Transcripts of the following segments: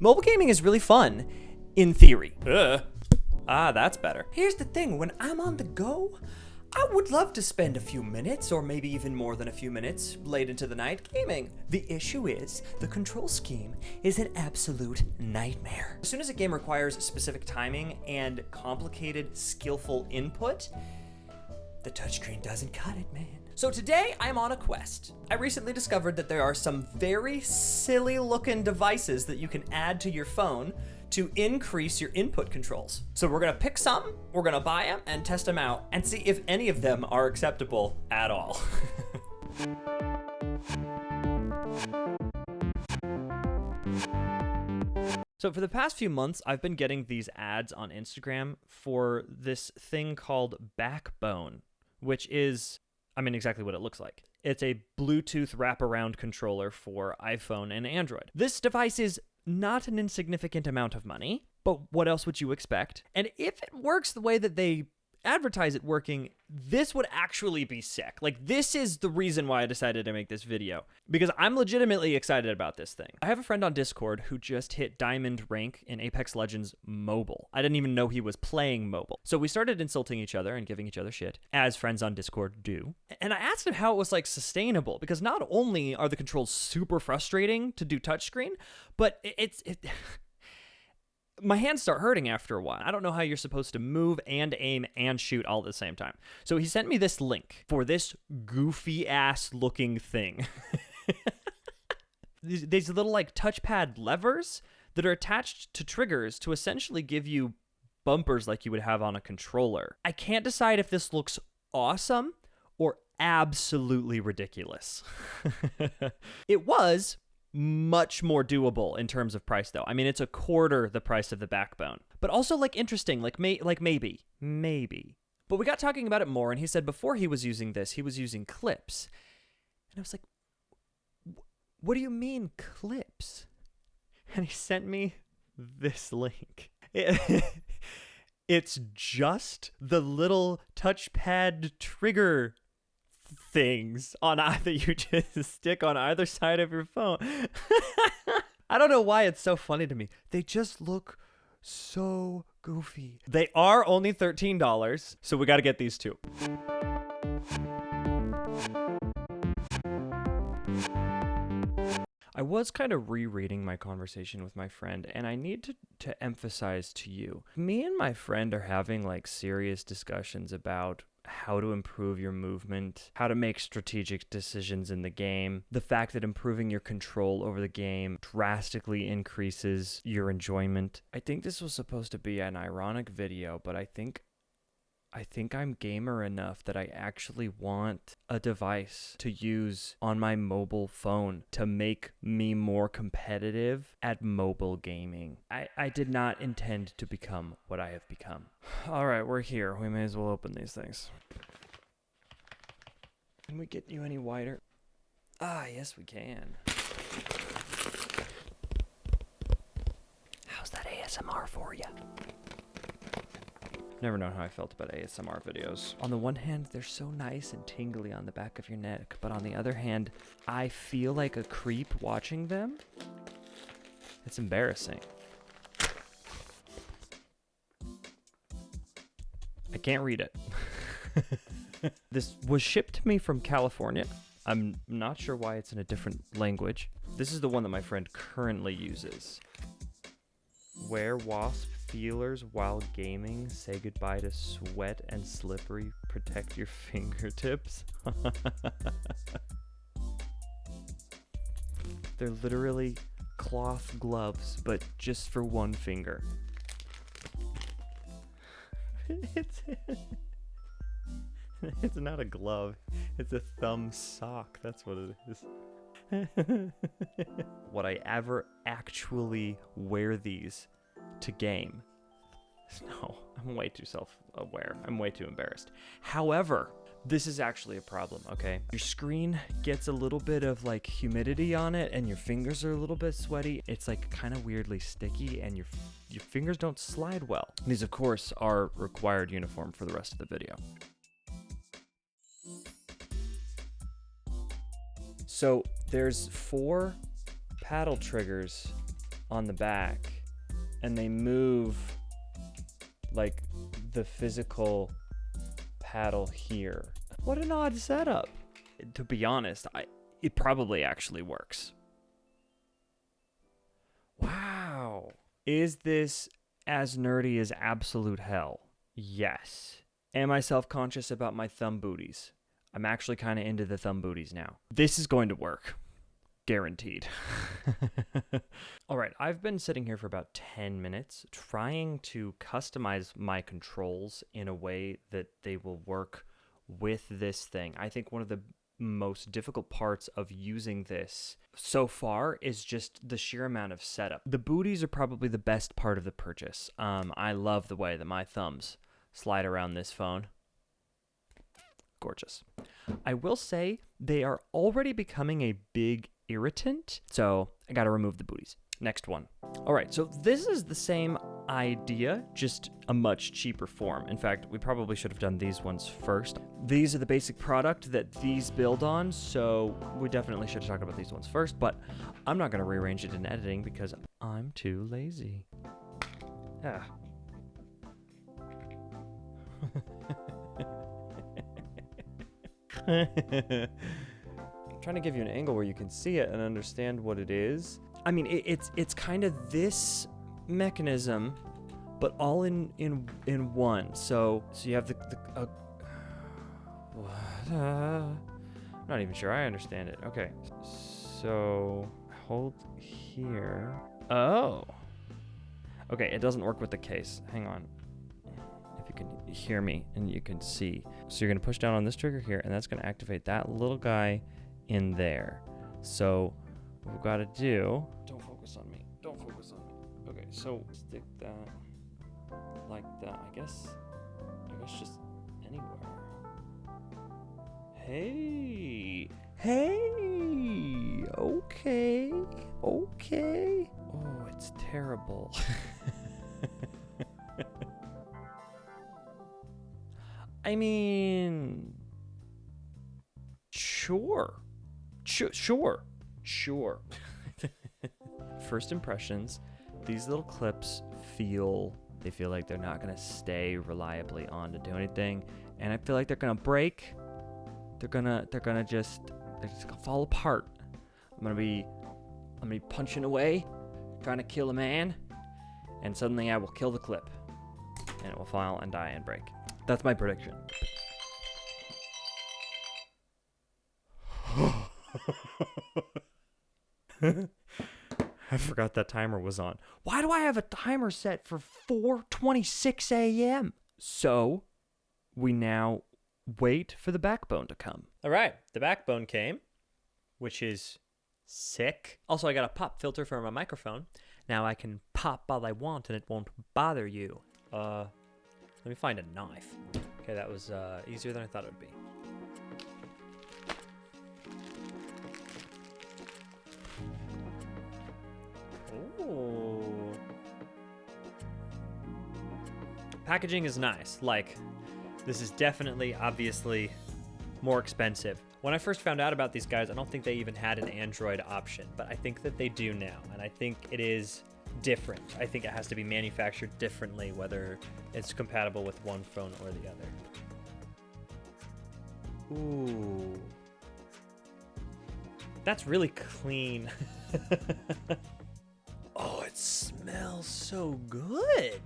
Mobile gaming is really fun, in theory. That's better. Here's the thing, when I'm on the go, I would love to spend a few minutes, or maybe even more than a few minutes, late into the night gaming. The issue is, the control scheme is an absolute nightmare. As soon as a game requires specific timing and complicated, skillful input, the touchscreen doesn't cut it, man. So today, I'm on a quest. I recently discovered that there are some very silly looking devices that you can add to your phone to increase your input controls. So we're gonna pick some, we're gonna buy them and test them out and see if any of them are acceptable at all. So for the past few months, I've been getting these ads on Instagram for this thing called Backbone, which is, exactly what it looks like. It's a Bluetooth wraparound controller for iPhone and Android. This device is not an insignificant amount of money, but what else would you expect? And if it works the way that they advertise it working, this would actually be sick. Like, this is the reason why I decided to make this video, because I'm legitimately excited about this thing. I have a friend on Discord who just hit Diamond rank in Apex Legends Mobile. I didn't even know he was playing mobile. So we started insulting each other and giving each other shit, as friends on Discord do. And I asked him how it was, like, sustainable, because not only are the controls super frustrating to do touchscreen, but my hands start hurting after a while. I don't know how you're supposed to move and aim and shoot all at the same time. So he sent me this link for this goofy ass looking thing. These little like touchpad levers that are attached to triggers to essentially give you bumpers like you would have on a controller. I can't decide if this looks awesome or absolutely ridiculous. It was much more doable in terms of price, though. It's a quarter the price of the Backbone, but also like interesting, maybe. But we got talking about it more, and he said before he was using this, he was using clips, and I was like, "What do you mean clips?" And he sent me this link. It's just the little touchpad trigger things on either you just stick on either side of your phone. I don't know why it's so funny to me. They just look so goofy. They are only $13, so we got to get these two. I was kind of rereading my conversation with my friend, and I need to emphasize to you, me and my friend are having like serious discussions about how to improve your movement, how to make strategic decisions in the game, the fact that improving your control over the game drastically increases your enjoyment. I think this was supposed to be an ironic video, but I think I'm gamer enough that I actually want a device to use on my mobile phone to make me more competitive at mobile gaming. I did not intend to become what I have become. All right, we're here. We may as well open these things. Can we get you any wider? Yes we can. How's that ASMR for you? Never known how I felt about ASMR videos. On the one hand, they're so nice and tingly on the back of your neck, but on the other hand, I feel like a creep watching them. It's embarrassing. I can't read it. This was shipped to me from California. I'm not sure why it's in a different language. This is the one that my friend currently uses. Wear wasp feelers while gaming. Say goodbye to sweat and slippery. Protect your fingertips. They're literally cloth gloves, but just for one finger. It's not a glove. It's a thumb sock. That's what it is. Would I ever actually wear these to game? No, I'm way too self-aware. I'm way too embarrassed. However, this is actually a problem, okay? Your screen gets a little bit of like humidity on it and your fingers are a little bit sweaty. It's like kind of weirdly sticky and your fingers don't slide well. These, of course, are required uniform for the rest of the video. So there's 4 paddle triggers on the back, and they move like the physical paddle here. What an odd setup. To be honest, it probably actually works. Wow. Is this as nerdy as absolute hell? Yes. Am I self-conscious about my thumb booties? I'm actually kind of into the thumb booties now. This is going to work. Guaranteed. All right, I've been sitting here for about 10 minutes trying to customize my controls in a way that they will work with this thing. I think one of the most difficult parts of using this so far is just the sheer amount of setup. The booties are probably the best part of the purchase. I love the way that my thumbs slide around this phone. Gorgeous. I will say they are already becoming a big irritant, so I gotta remove the booties. Next one. All right, so this is the same idea, just a much cheaper form. In fact, we probably should have done these ones first. These are the basic product that these build on, so we definitely should have talked about these ones first, but I'm not gonna rearrange it in editing because I'm too lazy. Ah. I'm trying to give you an angle where you can see it and understand what it is. I mean, it's kind of this mechanism, but all in one. So you have I'm not even sure I understand it. Okay, so hold here. Oh, okay. It doesn't work with the case. Hang on. If you can hear me and you can see. So you're gonna push down on this trigger here, and that's gonna activate that little guy in there. So what we've got to do, don't focus on me, okay, so stick that like that. I guess just anywhere. Hey, okay, oh, it's terrible. I mean, sure. First impressions, these little clips feel like they're not gonna stay reliably on to do anything, and I feel like they're gonna break. They're just gonna fall apart. I'm gonna be punching away, trying to kill a man, and suddenly I will kill the clip, and it will fall and die and break. That's my prediction. I forgot that timer was on. Why do I have a timer set for 4:26 a.m.? So, we now wait for the backbone to come. All right, the backbone came, which is sick. Also, I got a pop filter for my microphone. Now I can pop all I want and it won't bother you. Let me find a knife. Okay, that was easier than I thought it would be. Ooh. Packaging is nice. Like, this is definitely, obviously, more expensive. When I first found out about these guys, I don't think they even had an Android option, but I think that they do now, and I think it is different. I think it has to be manufactured differently, whether it's compatible with one phone or the other. Ooh. That's really clean. Oh, it smells so good.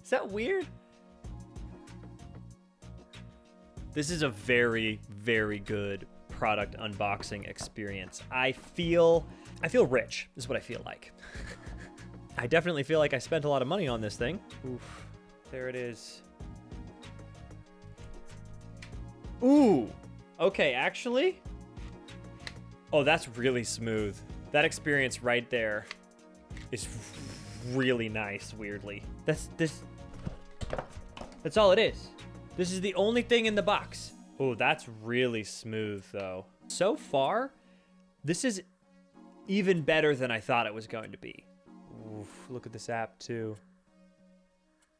Is that weird? This is a very, very good product unboxing experience. I feel rich, is what I feel like. I definitely feel like I spent a lot of money on this thing. Oof, there it is. Ooh, okay, actually. Oh, that's really smooth. That experience right there is really nice, weirdly. That's all it is. This is the only thing in the box. Oh, that's really smooth, though. So far, this is even better than I thought it was going to be. Oof, look at this app, too.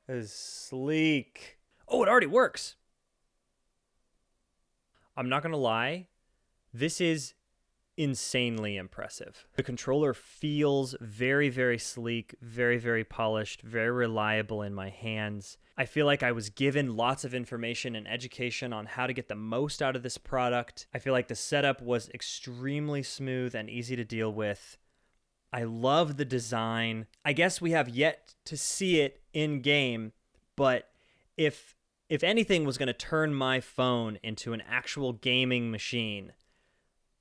It is sleek. Oh, it already works. I'm not going to lie. This is insanely impressive. The controller feels very, very sleek, very, very polished, very reliable in my hands. I feel like I was given lots of information and education on how to get the most out of this product. I feel like the setup was extremely smooth and easy to deal with. I love the design. I guess we have yet to see it in game, but if anything was going to turn my phone into an actual gaming machine,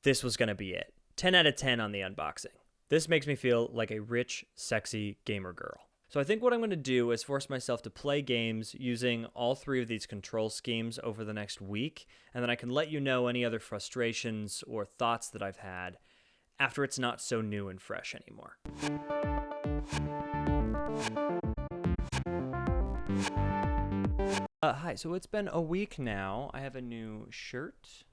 this was going to be it. 10 out of 10 on the unboxing. This makes me feel like a rich, sexy gamer girl. So I think what I'm going to do is force myself to play games using all 3 of these control schemes over the next week, and then I can let you know any other frustrations or thoughts that I've had after it's not so new and fresh anymore. Hi, so it's been a week now. I have a new shirt.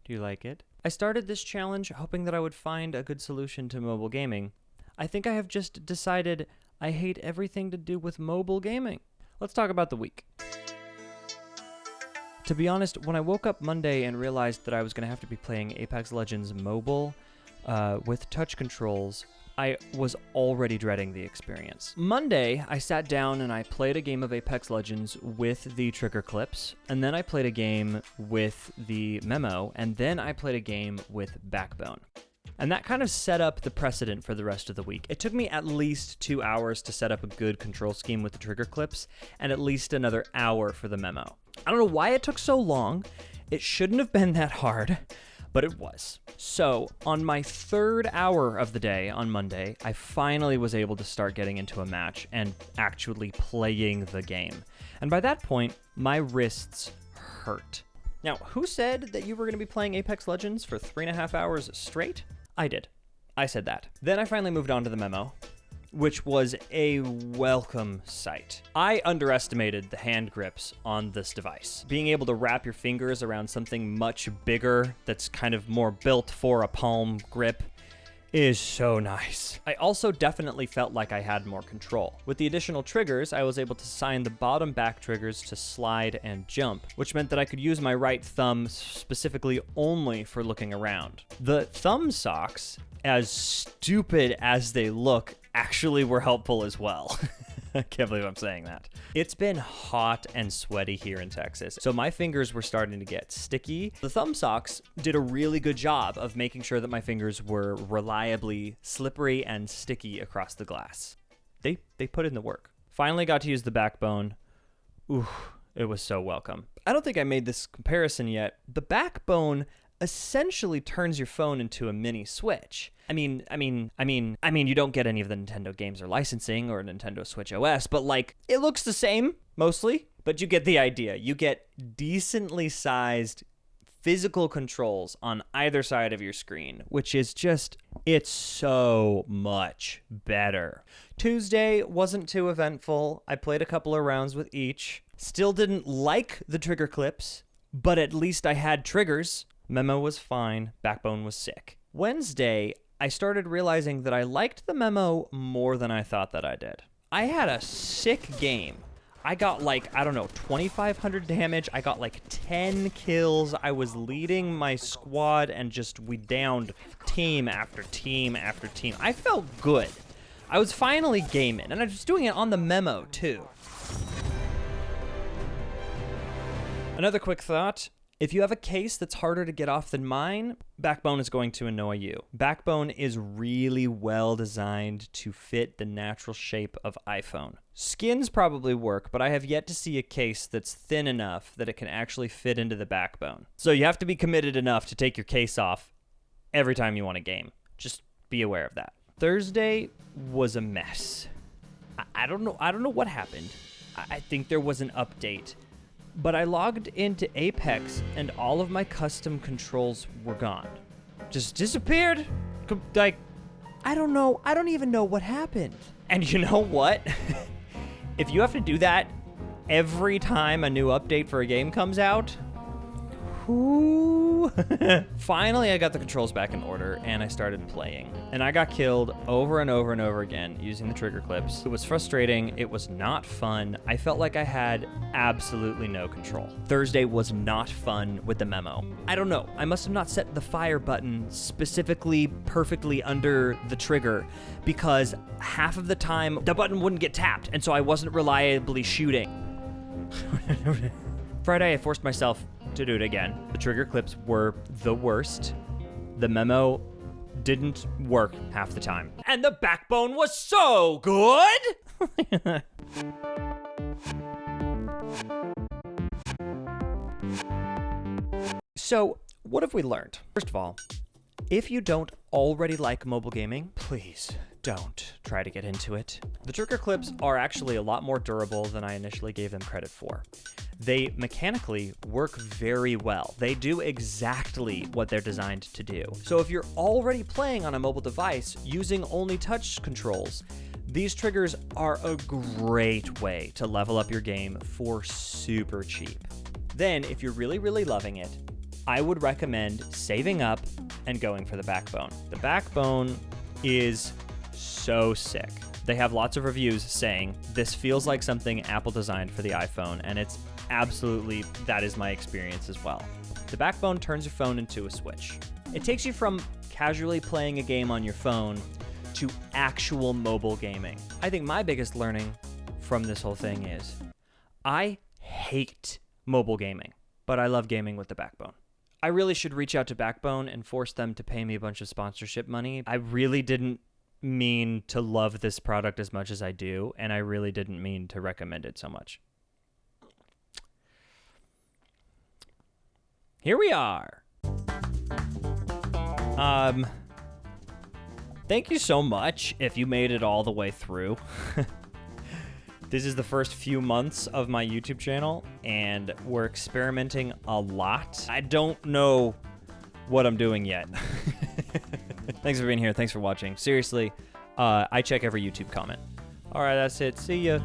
Do you like it? I started this challenge hoping that I would find a good solution to mobile gaming. I think I have just decided I hate everything to do with mobile gaming. Let's talk about the week. To be honest, when I woke up Monday and realized that I was going to have to be playing Apex Legends Mobile with touch controls, I was already dreading the experience. Monday, I sat down and I played a game of Apex Legends with the trigger clips, and then I played a game with the memo, and then I played a game with Backbone. And that kind of set up the precedent for the rest of the week. It took me at least 2 hours to set up a good control scheme with the trigger clips, and at least another hour for the memo. I don't know why it took so long. It shouldn't have been that hard, but it was. So, on my 3rd hour of the day on Monday, I finally was able to start getting into a match and actually playing the game. And by that point, my wrists hurt. Now, who said that you were going to be playing Apex Legends for 3.5 hours straight? I did. I said that. Then I finally moved on to the memo, which was a welcome sight. I underestimated the hand grips on this device. Being able to wrap your fingers around something much bigger that's kind of more built for a palm grip is so nice. I also definitely felt like I had more control. With the additional triggers, I was able to assign the bottom back triggers to slide and jump, which meant that I could use my right thumb specifically only for looking around. The thumb socks, as stupid as they look, actually were helpful as well. I can't believe I'm saying that. It's been hot and sweaty here in Texas, so my fingers were starting to get sticky. The thumb socks did a really good job of making sure that my fingers were reliably slippery and sticky across the glass. They put in the work. Finally got to use the Backbone. Ooh, it was so welcome. I don't think I made this comparison yet. The Backbone essentially turns your phone into a mini Switch. I mean, you don't get any of the Nintendo games or licensing or Nintendo Switch OS, but like, it looks the same, mostly, but you get the idea. You get decently sized physical controls on either side of your screen, which is just, it's so much better. Tuesday wasn't too eventful. I played a couple of rounds with each. Still didn't like the trigger clips, but at least I had triggers. Memo was fine. Backbone was sick. Wednesday, I started realizing that I liked the memo more than I thought that I did. I had a sick game. I got 2,500 damage. I got 10 kills. I was leading my squad and we downed team after team after team. I felt good. I was finally gaming, and I was doing it on the memo too. Another quick thought. If you have a case that's harder to get off than mine, Backbone is going to annoy you. Backbone is really well designed to fit the natural shape of iPhone. Skins probably work, but I have yet to see a case that's thin enough that it can actually fit into the Backbone. So you have to be committed enough to take your case off every time you want a game. Just be aware of that. Thursday was a mess. I don't know what happened. I think there was an update. But I logged into Apex and all of my custom controls were gone. Just disappeared. I don't know. I don't even know what happened. And you know what? If you have to do that every time a new update for a game comes out, Whoo. Finally, I got the controls back in order and I started playing. And I got killed over and over and over again using the trigger clips. It was frustrating. It was not fun. I felt like I had absolutely no control. Thursday was not fun with the memo. I don't know. I must have not set the fire button specifically perfectly under the trigger because half of the time the button wouldn't get tapped. And so I wasn't reliably shooting. Friday, I forced myself to do it again. The trigger clips were the worst. The memo didn't work half the time. And the backbone was so good! So, what have we learned? First of all, if you don't already like mobile gaming, please don't try to get into it. The trigger clips are actually a lot more durable than I initially gave them credit for. They mechanically work very well. They do exactly what they're designed to do. So if you're already playing on a mobile device using only touch controls, these triggers are a great way to level up your game for super cheap. Then, if you're really, really loving it, I would recommend saving up and going for the backbone. The backbone is so sick. They have lots of reviews saying this feels like something Apple designed for the iPhone, and it's absolutely, that is my experience as well. The backbone turns your phone into a Switch. It takes you from casually playing a game on your phone to actual mobile gaming. I think my biggest learning from this whole thing is I hate mobile gaming, but I love gaming with the backbone. I really should reach out to Backbone and force them to pay me a bunch of sponsorship money. I really didn't mean to love this product as much as I do, and I really didn't mean to recommend it so much. Here we are. Thank you so much if you made it all the way through. This is the first few months of my YouTube channel, and we're experimenting a lot. I don't know what I'm doing yet. Thanks for being here. Thanks for watching. Seriously, I check every YouTube comment. All right, that's it. See ya.